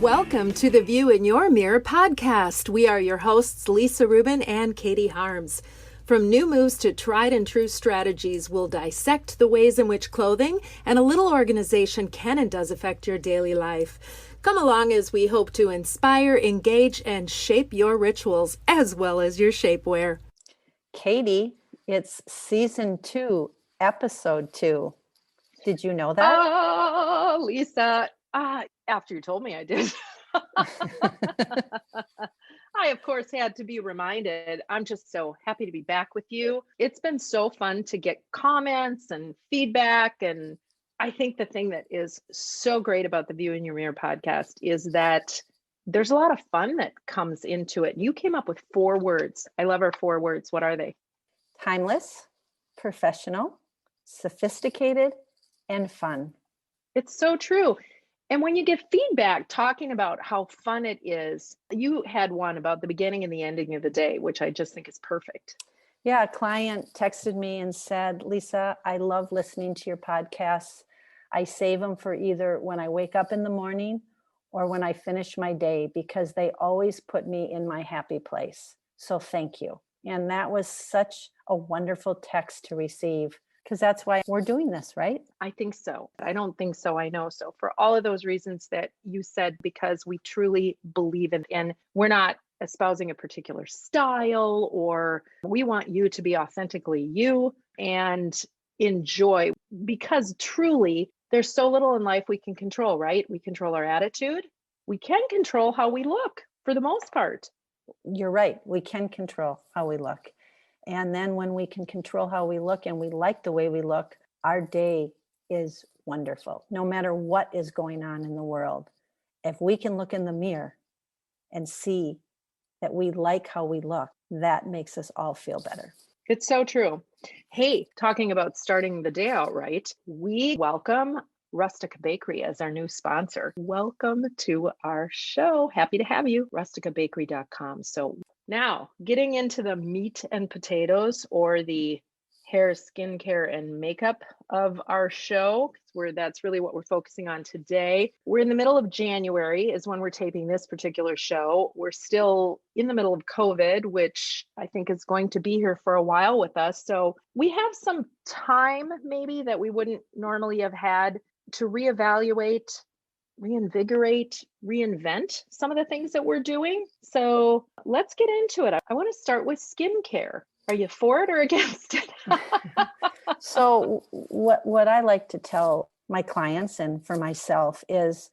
Welcome to the View in Your Mirror podcast. We are your hosts, Lisa Rubin and Katie Harms. From new moves to tried and true strategies, we'll dissect the ways in which clothing and a little organization can and does affect your daily life. Come along as we hope to inspire, engage, and shape your rituals as well as your shapewear. Katie, it's season 2, episode 2. Did you know that? Oh, Lisa, after you told me I did. I, of course, had to be reminded. I'm just so happy to be back with you. It's been so fun to get comments and feedback. And I think the thing that is so great about the View in Your Mirror podcast is that there's a lot of fun that comes into it. You came up with 4 words. I love our 4 words. What are they? Timeless, professional, sophisticated, and fun. It's so true. And when you get feedback talking about how fun it is, you had one about the beginning and the ending of the day, which I just think is perfect. Yeah, a client texted me and said, Lisa, I love listening to your podcasts. I save them for either when I wake up in the morning or when I finish my day because they always put me in my happy place. So thank you. And that was such a wonderful text to receive, because that's why we're doing this, right? I think so. I don't think so. I know so. For all of those reasons that you said, because we truly believe in, and we're not espousing a particular style, or we want you to be authentically you and enjoy, because truly there's so little in life we can control, right? We control our attitude. We can control how we look for the most part. You're right. We can control how we look. And then when we can control how we look and we like the way we look, our day is wonderful. No matter what is going on in the world, if we can look in the mirror and see that we like how we look, that makes us all feel better. It's so true. Hey, talking about starting the day out right, we welcome Rustica Bakery as our new sponsor. Welcome to our show. Happy to have you. rusticabakery.com. So now, getting into the meat and potatoes, or the hair, skincare, and makeup of our show, where that's really what we're focusing on today. We're in the middle of January is when we're taping this particular show. We're still in the middle of COVID, which I think is going to be here for a while with us. So we have some time maybe that we wouldn't normally have had to reevaluate, reinvigorate, reinvent some of the things that we're doing. So let's get into it. I want to start with skincare. Are you for it or against it? So what I like to tell my clients and for myself is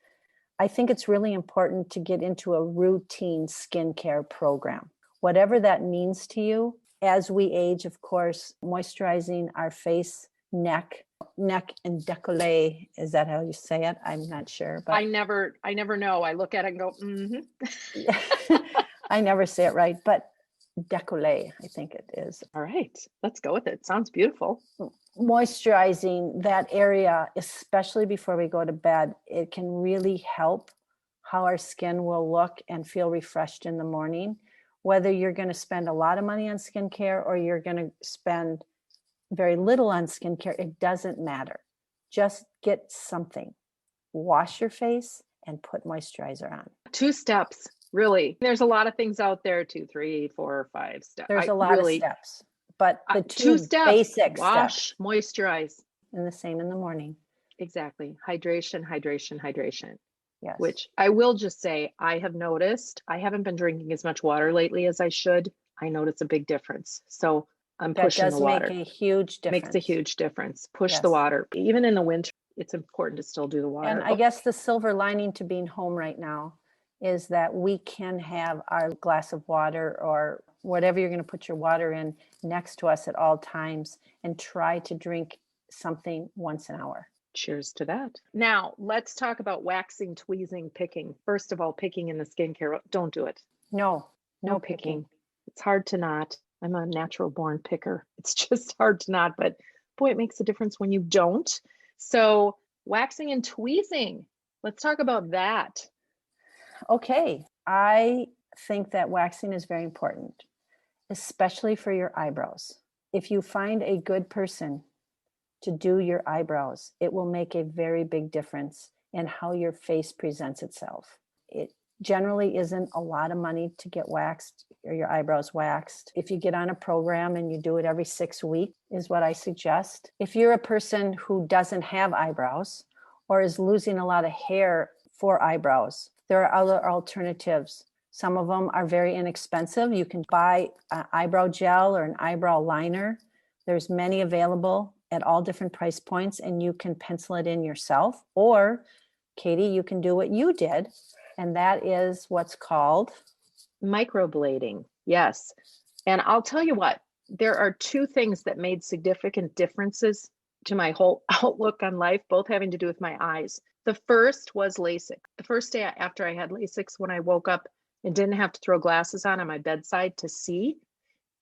I think it's really important to get into a routine skincare program, whatever that means to you. As we age, of course, moisturizing our face, neck and decollete. Is that how you say it? I'm not sure. But I never know. I look at it and go, mm-hmm. I never say it right, but decollete, I think it is. All right, let's go with it. Sounds beautiful. Moisturizing that area, especially before we go to bed, it can really help how our skin will look and feel refreshed in the morning. Whether you're going to spend a lot of money on skincare or you're going to spend very little on skincare, it doesn't matter. Just get something. Wash your face and put moisturizer on. 2 steps, really. There's a lot of things out there, 2, 3, 4, 5 steps. There's a lot of steps, but the 2 steps, basic wash, steps. moisturize. And the same in the morning. Exactly. Hydration. Yes. Which I will just say, I have noticed, I haven't been drinking as much water lately as I should. I notice a big difference. So I'm pushing the water. That does make a huge difference. Makes a huge difference. Push the water. Even in the winter, it's important to still do the water. And I guess the silver lining to being home right now is that we can have our glass of water or whatever you're going to put your water in next to us at all times, and try to drink something once an hour. Cheers to that. Now, let's talk about waxing, tweezing, picking. First of all, picking in the skincare, don't do it. No picking. It's hard to not. I'm a natural born picker. It's just hard to not, but boy, it makes a difference when you don't. So waxing and tweezing, let's talk about that. Okay. I think that waxing is very important, especially for your eyebrows. If you find a good person to do your eyebrows, it will make a very big difference in how your face presents itself. It generally isn't a lot of money to get waxed or your eyebrows waxed. If you get on a program and you do it every 6 weeks is what I suggest. If you're a person who doesn't have eyebrows or is losing a lot of hair for eyebrows, there are other alternatives. Some of them are very inexpensive. You can buy an eyebrow gel or an eyebrow liner. There's many available at all different price points, and you can pencil it in yourself. Or, Katie, you can do what you did, and that is what's called microblading. Yes. And I'll tell you what, there are two things that made significant differences to my whole outlook on life, both having to do with my eyes. The first was LASIK. The first day after I had LASIK, when I woke up and didn't have to throw glasses on my bedside to see,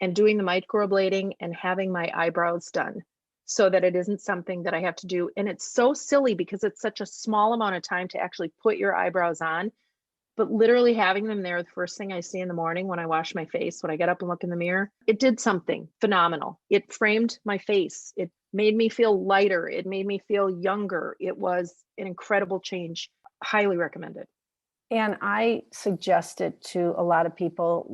and doing the microblading and having my eyebrows done so that it isn't something that I have to do. And it's so silly because it's such a small amount of time to actually put your eyebrows on, but literally having them there the first thing I see in the morning when I wash my face, when I get up and look in the mirror, it did something phenomenal. It framed my face. It made me feel lighter. It made me feel younger. It was an incredible change. Highly recommended. And I suggest it to a lot of people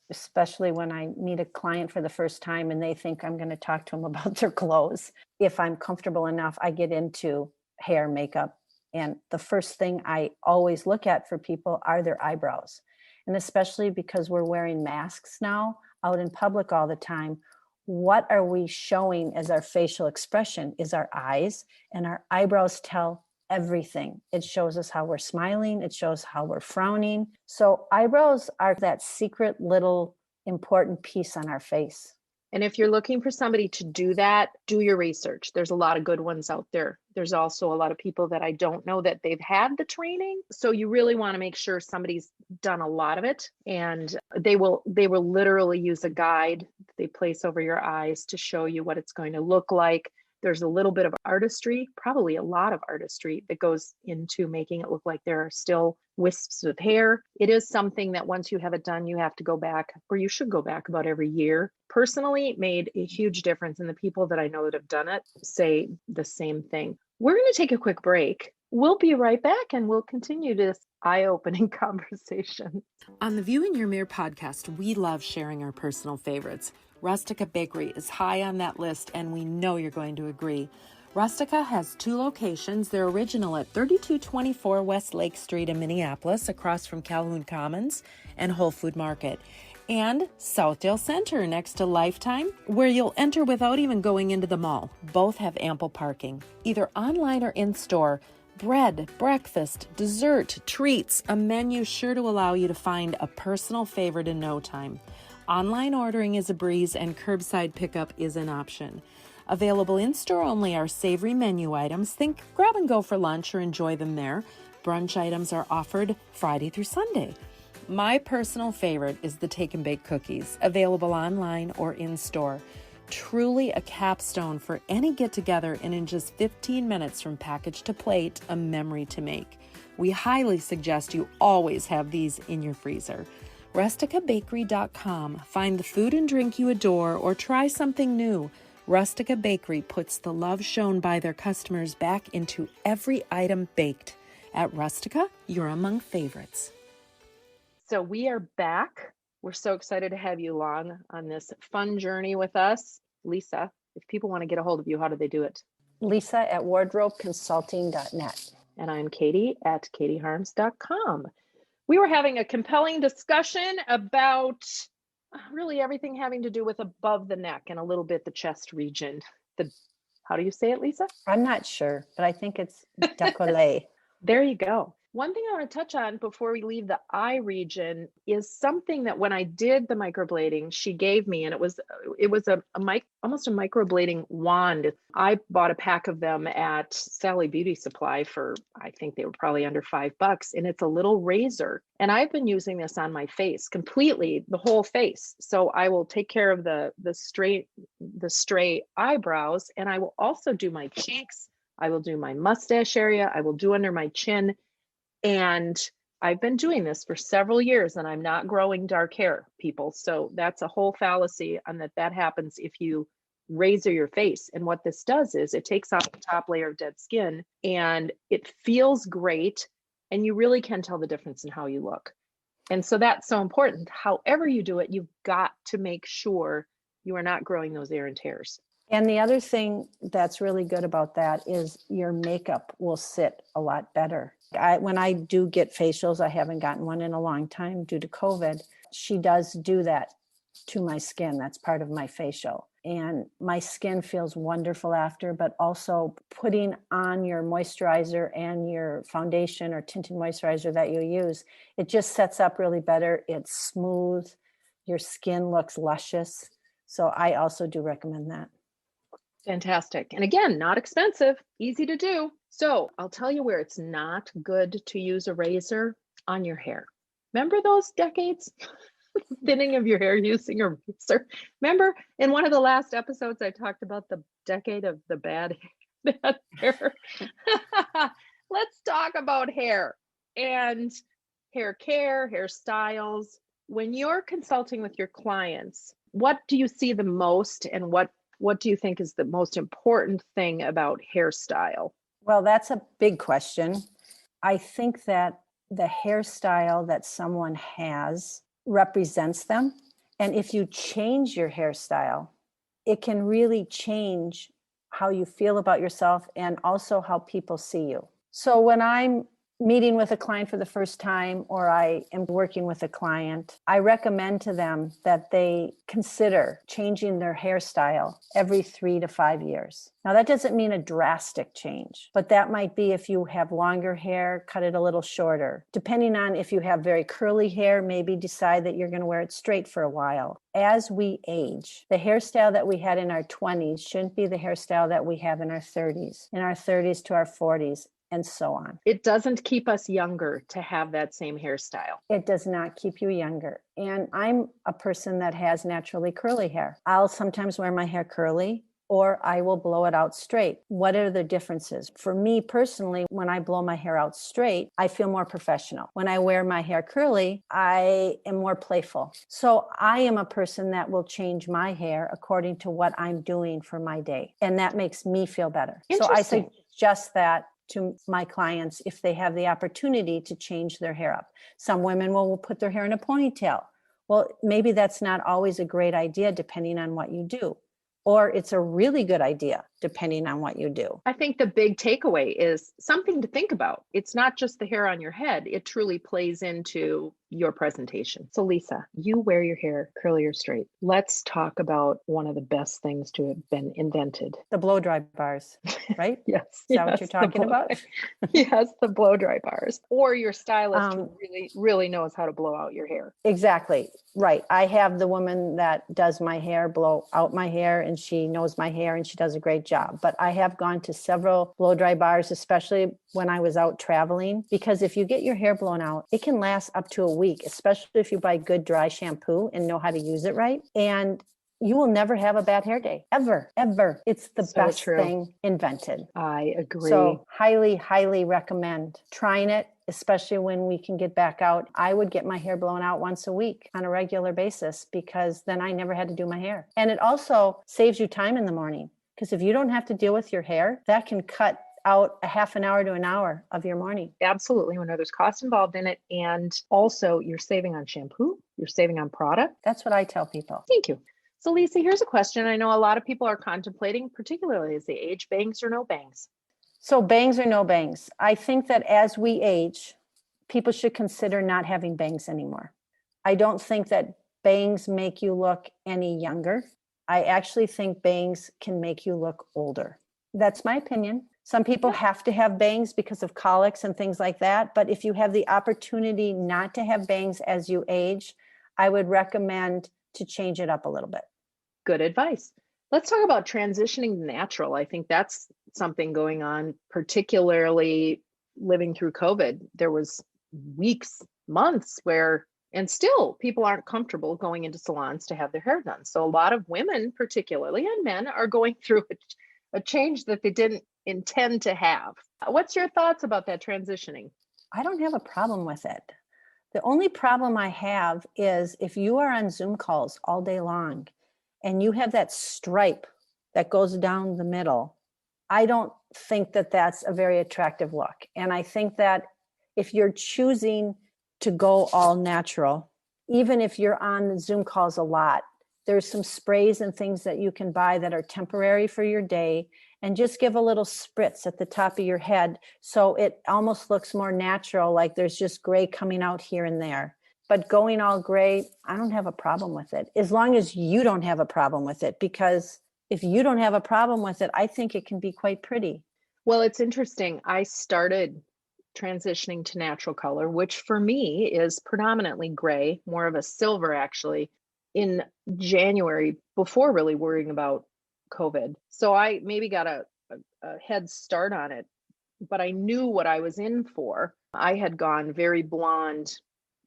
especially when I meet a client for the first time and they think I'm going to talk to them about their clothes. If I'm comfortable enough, I get into hair, makeup. And the first thing I always look at for people are their eyebrows. And especially because we're wearing masks now out in public all the time, what are we showing as our facial expression is our eyes, and our eyebrows tell everything. It shows us how we're smiling. It shows how we're frowning. So eyebrows are that secret little important piece on our face. And if you're looking for somebody to do that, do your research. There's a lot of good ones out there. There's also a lot of people that I don't know that they've had the training. So you really want to make sure somebody's done a lot of it, and they will literally use a guide that they place over your eyes to show you what it's going to look like. There's a little bit of artistry, probably a lot of artistry that goes into making it look like there are still wisps of hair. It is something that once you have it done, you have to go back, or you should go back about every year. Personally, it made a huge difference. And the people that I know that have done it say the same thing. We're going to take a quick break. We'll be right back and we'll continue this eye-opening conversation. On the View in Your Mirror podcast, we love sharing our personal favorites. Rustica Bakery is high on that list, and we know you're going to agree. Rustica has 2 locations. They're original at 3224 West Lake Street in Minneapolis, across from Calhoun Commons and Whole Food Market, and Southdale Center next to Lifetime, where you'll enter without even going into the mall. Both have ample parking, either online or in-store. Bread, breakfast, dessert, treats, a menu sure to allow you to find a personal favorite in no time. Online ordering is a breeze, and curbside pickup is an option. Available in-store only are savory menu items. Think grab and go for lunch or enjoy them there. Brunch items are offered Friday through Sunday. My personal favorite is the Take and Bake cookies, available online or in-store. Truly a capstone for any get-together, and in just 15 minutes from package to plate, a memory to make. We highly suggest you always have these in your freezer. rusticabakery.com. Find the food and drink you adore, or try something new. Rustica Bakery puts the love shown by their customers back into every item baked. At Rustica, you're among favorites. So we are back. We're so excited to have you along on this fun journey with us. Lisa, if people want to get a hold of you, how do they do it? Lisa at wardrobeconsulting.net. And I'm Katie at katieharms.com. We were having a compelling discussion about really everything having to do with above the neck and a little bit the chest region. How do you say it, Lisa? I'm not sure, but I think it's decollete. There you go. One thing I want to touch on before we leave the eye region is something that when I did the microblading, she gave me, and it was almost a microblading wand. I bought a pack of them at Sally Beauty Supply for, I think they were probably under $5, and it's a little razor. And I've been using this on my face completely, the whole face. So I will take care of the stray eyebrows, and I will also do my cheeks. I will do my mustache area. I will do under my chin. And I've been doing this for several years, and I'm not growing dark hair, people. So that's a whole fallacy, and that happens if you razor your face. And what this does is it takes off the top layer of dead skin, and it feels great. and you really can tell the difference in how you look. And so that's so important. However you do it, you've got to make sure you are not growing those errant hairs. And the other thing that's really good about that is your makeup will sit a lot better. When I do get facials, I haven't gotten one in a long time due to COVID. She does do that to my skin. That's part of my facial. And my skin feels wonderful after, but also putting on your moisturizer and your foundation or tinted moisturizer that you use, it just sets up really better. It's smooth. Your skin looks luscious. So I also do recommend that. Fantastic. And again, not expensive, easy to do. So I'll tell you where it's not good to use a razor on your hair. Remember those decades? Thinning of your hair using a razor. Remember in one of the last episodes, I talked about the decade of the bad hair. Let's talk about hair and hair care, hairstyles. When you're consulting with your clients, what do you see the most, and what do you think is the most important thing about hairstyle? Well, that's a big question. I think that the hairstyle that someone has represents them. And if you change your hairstyle, it can really change how you feel about yourself and also how people see you. So when I'm meeting with a client for the first time, or I am working with a client, I recommend to them that they consider changing their hairstyle every 3 to 5 years. Now, that doesn't mean a drastic change, but that might be if you have longer hair, cut it a little shorter. Depending on if you have very curly hair, maybe decide that you're going to wear it straight for a while. As we age, the hairstyle that we had in our 20s shouldn't be the hairstyle that we have in our 30s, in our 30s to our 40s, and so on. It doesn't keep us younger to have that same hairstyle. It does not keep you younger. And I'm a person that has naturally curly hair. I'll sometimes wear my hair curly, or I will blow it out straight. What are the differences? For me personally, when I blow my hair out straight, I feel more professional. When I wear my hair curly, I am more playful. So I am a person that will change my hair according to what I'm doing for my day. And that makes me feel better. So I suggest that to my clients if they have the opportunity to change their hair up. Some women will put their hair in a ponytail. Well, maybe that's not always a great idea depending on what you do. Or it's a really good idea depending on what you do. I think the big takeaway is something to think about. It's not just the hair on your head. It truly plays into your presentation. So Lisa, you wear your hair curly or straight. Let's talk about one of the best things to have been invented. The blow dry bars, right? Yes. Is that what you're talking about? Yes, the blow dry bars. Or your stylist who really knows how to blow out your hair. Exactly. Right. I have the woman that does my hair, blow out my hair, and she knows my hair and she does a great job. But I have gone to several blow dry bars, especially when I was out traveling, because if you get your hair blown out, it can last up to a week, especially if you buy good dry shampoo and know how to use it right. And you will never have a bad hair day, ever, ever. It's the best thing invented. I agree. So highly, highly recommend trying it, especially when we can get back out. I would get my hair blown out once a week on a regular basis because then I never had to do my hair. And it also saves you time in the morning because if you don't have to deal with your hair, that can cut out a half an hour to an hour of your morning. Absolutely. We know there's cost involved in it. And also you're saving on shampoo, you're saving on product. That's what I tell people. Thank you. So Lisa, here's a question I know a lot of people are contemplating, particularly as they age: bangs or no bangs? So bangs or no bangs? I think that as we age, people should consider not having bangs anymore. I don't think that bangs make you look any younger. I actually think bangs can make you look older. That's my opinion. Some people have to have bangs because of colics and things like that. But if you have the opportunity not to have bangs as you age, I would recommend to change it up a little bit. Good advice. Let's talk about transitioning natural. I think that's something going on, particularly living through COVID. There was weeks, months where, and still people aren't comfortable going into salons to have their hair done. So a lot of women, particularly, and men are going through a change that they didn't intend to have. What's your thoughts about that transitioning? I don't have a problem with it. The only problem I have is if you are on Zoom calls all day long and you have that stripe that goes down the middle, I don't think that that's a very attractive look. And I think that if you're choosing to go all natural, even if you're on the Zoom calls a lot, there's some sprays and things that you can buy that are temporary for your day, and just give a little spritz at the top of your head so it almost looks more natural, like there's just gray coming out here and there. But going all gray, I don't have a problem with it, as long as you don't have a problem with it, because if you don't have a problem with it, I think it can be quite pretty. Well, it's interesting. I started transitioning to natural color, which for me is predominantly gray, more of a silver actually, in January, before really worrying about COVID. So I maybe got a head start on it, but I knew what I was in for. I had gone very blonde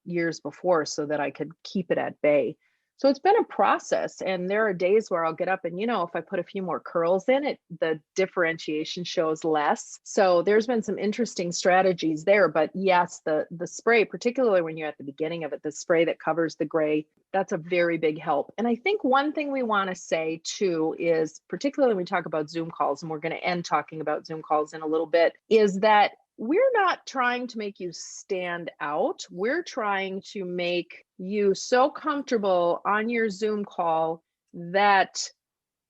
years before so that I could keep it at bay. So it's been a process, and there are days where I'll get up and, if I put a few more curls in it, the differentiation shows less. So there's been some interesting strategies there. But yes, the spray, particularly when you're at the beginning of it, the spray that covers the gray, that's a very big help. And I think one thing we want to say too is, particularly when we talk about Zoom calls, and we're going to end talking about Zoom calls in a little bit, is that we're not trying to make you stand out. We're trying to make you so comfortable on your Zoom call that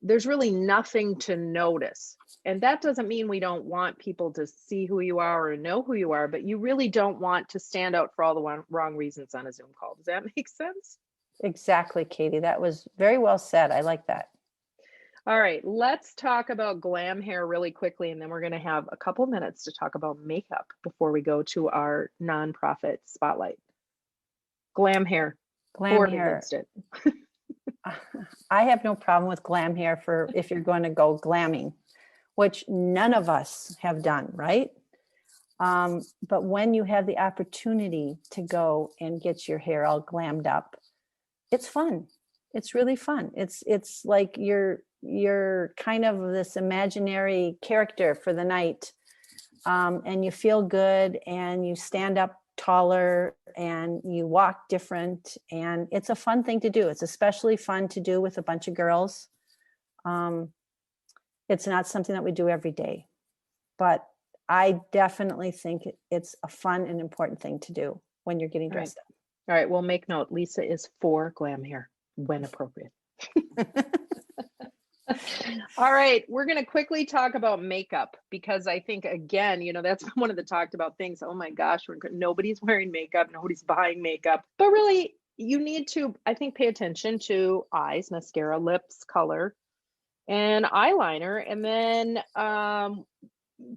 there's really nothing to notice. And that doesn't mean we don't want people to see who you are or know who you are, but you really don't want to stand out for all the wrong reasons on a Zoom call. Does that make sense? Exactly, Katie. That was very well said. I like that. All right, let's talk about glam hair really quickly, and then we're going to have a couple minutes to talk about makeup before we go to our nonprofit spotlight. Glam hair. Glam hair. I have no problem with glam hair for if you're going to go glamming, which none of us have done, right? But when you have the opportunity to go and get your hair all glammed up, it's fun. It's really fun. It's like you're kind of this imaginary character for the night, and you feel good, and you stand up taller, and you walk different, and it's a fun thing to do. It's especially fun to do with a bunch of girls. It's not something that we do every day, but I definitely think it's a fun and important thing to do when you're getting dressed up. All right, well, make note, Lisa is for glam hair when appropriate. All right, we're going to quickly talk about makeup, because I think, again, that's one of the talked about things. Oh my gosh, nobody's wearing makeup, nobody's buying makeup, but really you need to, I think, pay attention to eyes, mascara, lips, color, and eyeliner. And then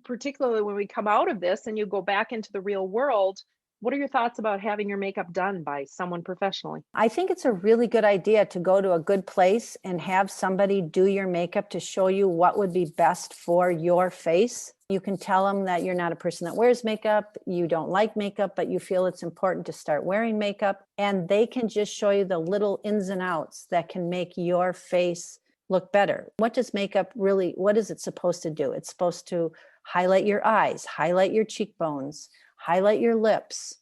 particularly when we come out of this and you go back into the real world, what are your thoughts about having your makeup done by someone professionally? I think it's a really good idea to go to a good place and have somebody do your makeup to show you what would be best for your face. You can tell them that you're not a person that wears makeup, you don't like makeup, but you feel it's important to start wearing makeup. And they can just show you the little ins and outs that can make your face look better. What does makeup really, what is it supposed to do? It's supposed to highlight your eyes, highlight your cheekbones, highlight your lips,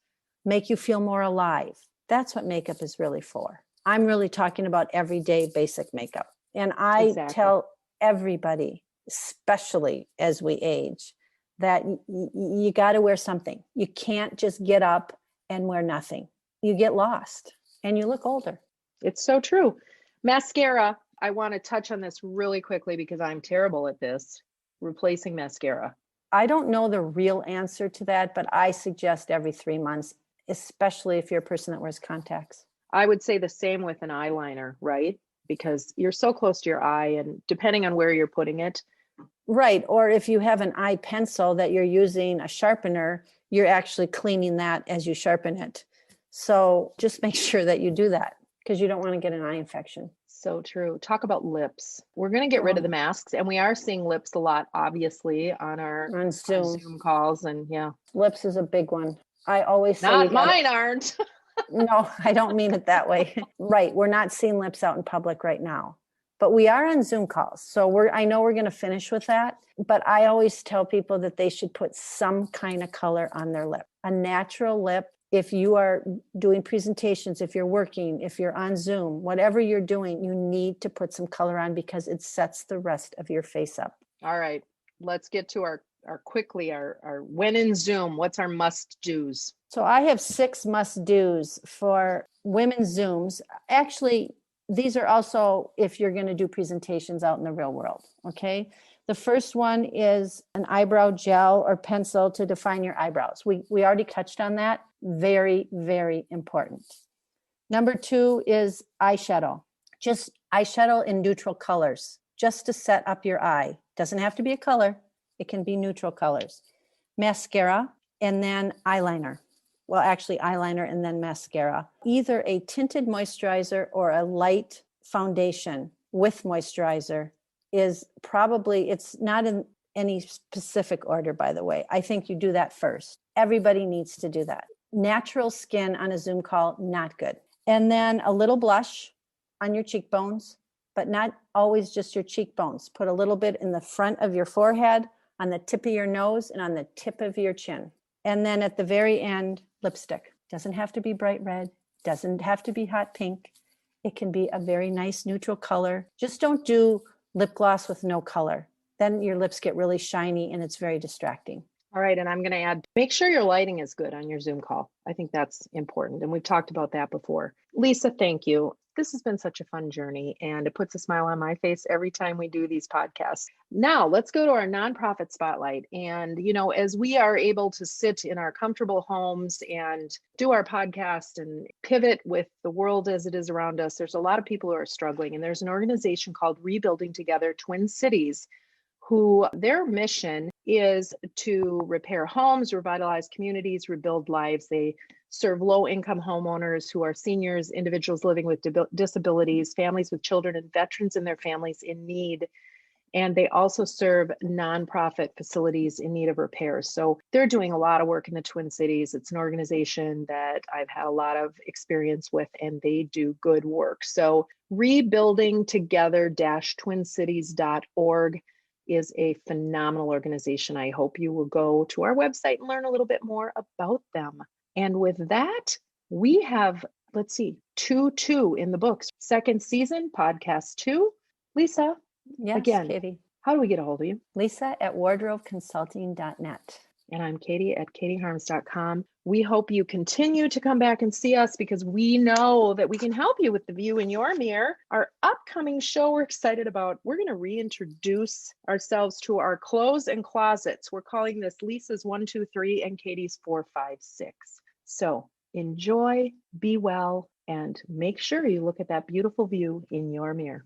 make you feel more alive. That's what makeup is really for. I'm really talking about everyday basic makeup. And I tell everybody, especially as we age, that you got to wear something. You can't just get up and wear nothing. You get lost and you look older. It's so true. Mascara. I want to touch on this really quickly because I'm terrible at this. Replacing mascara. I don't know the real answer to that, but I suggest every 3 months, especially if you're a person that wears contacts. I would say the same with an eyeliner, right? Because you're so close to your eye, and depending on where you're putting it. Right. Or if you have an eye pencil that you're using a sharpener, you're actually cleaning that as you sharpen it. So just make sure that you do that, because you don't want to get an eye infection. So true. Talk about lips. We're going to get rid of the masks, and we are seeing lips a lot, obviously, on Zoom calls. And yeah, lips is a big one. I always say not mine aren't. No, I don't mean it that way. Right. We're not seeing lips out in public right now, but we are on Zoom calls. So I know we're going to finish with that, but I always tell people that they should put some kind of color on their lip, a natural lip. If you are doing presentations, if you're working, if you're on Zoom, whatever you're doing, you need to put some color on because it sets the rest of your face up. All right, let's get to our our when in Zoom, what's our must do's? So I have 6 must-dos for women's Zooms. Actually, these are also if you're going to do presentations out in the real world, okay? The first one is an eyebrow gel or pencil to define your eyebrows. We already touched on that. Very, very important. Number 2 is eyeshadow. Just eyeshadow in neutral colors, just to set up your eye. Doesn't have to be a color. It can be neutral colors. Mascara and then eyeliner. Well, actually eyeliner and then mascara. Either a tinted moisturizer or a light foundation with moisturizer is probably, it's not in any specific order, by the way. I think you do that first. Everybody needs to do that. Natural skin on a Zoom call, not good. And then a little blush on your cheekbones, but not always just your cheekbones. Put a little bit in the front of your forehead, on the tip of your nose, and on the tip of your chin. And then at the very end, lipstick. Doesn't have to be bright red, doesn't have to be hot pink. It can be a very nice neutral color. Just don't do lip gloss with no color. Then your lips get really shiny and it's very distracting. All right. And I'm going to add, make sure your lighting is good on your Zoom call. I think that's important. And we've talked about that before. Lisa, thank you. This has been such a fun journey and it puts a smile on my face every time we do these podcasts. Now let's go to our nonprofit spotlight. And, as we are able to sit in our comfortable homes and do our podcast and pivot with the world as it is around us, there's a lot of people who are struggling. And there's an organization called Rebuilding Together Twin Cities, who their mission is to repair homes, revitalize communities, rebuild lives. They serve low-income homeowners who are seniors, individuals living with disabilities, families with children, and veterans and their families in need. And they also serve nonprofit facilities in need of repairs. So they're doing a lot of work in the Twin Cities. It's an organization that I've had a lot of experience with, and they do good work. So rebuildingtogether-twincities.org is a phenomenal organization. I hope you will go to our website and learn a little bit more about them. And with that, we have, 2 in the books. Second season, podcast 2. Lisa, Yes, again, Katie. how do we get a hold of you? Lisa at wardrobeconsulting.net. And I'm Katie at katieharms.com. We hope you continue to come back and see us because we know that we can help you with the view in your mirror. Our upcoming show we're excited about, we're going to reintroduce ourselves to our clothes and closets. We're calling this Lisa's 1, 2, 3 and Katie's 4, 5, 6. So enjoy, be well, and make sure you look at that beautiful view in your mirror.